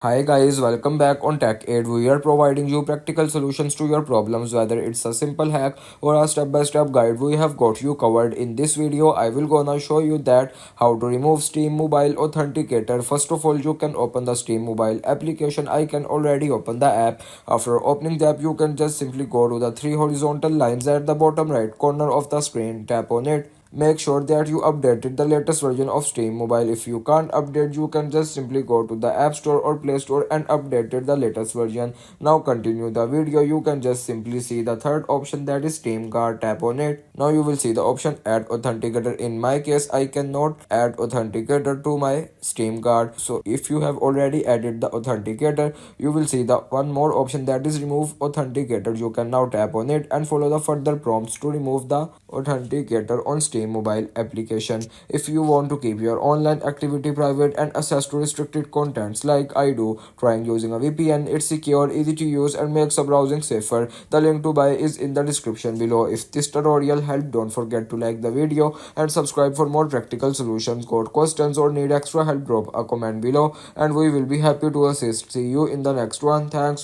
Hi guys, welcome back on Tech Aid. We are providing you practical solutions to your problems, whether it's a simple hack or a step-by-step guide. We have got you covered. In this video, I will gonna show you that how to remove Steam Mobile Authenticator. First of all, you can open the Steam Mobile application. I can already open the app. After opening the app, you can just simply go to the three horizontal lines at the bottom right corner of the screen. Tap on it. Make sure that you updated the latest version of Steam Mobile. If you can't update, you can just simply go to the App Store or Play Store and updated the latest version. Now continue the video. You can just simply see the third option, that is Steam Card. Tap on it. Now you will see the option Add Authenticator. In my case, I cannot add Authenticator to my Steam Card. So if you have already added the Authenticator, you will see the one more option, that is Remove Authenticator. You can now tap on it and follow the further prompts to remove the Authenticator on Steam mobile application. If you want to keep your online activity private and access to restricted contents like I do, trying using a VPN. It's secure, easy to use, and makes the browsing safer. The link to buy is in the description below. If this tutorial helped, don't forget to like the video and subscribe for more practical solutions. Got questions or need extra help, drop a comment below and we will be happy to assist. See you in the next one. Thanks.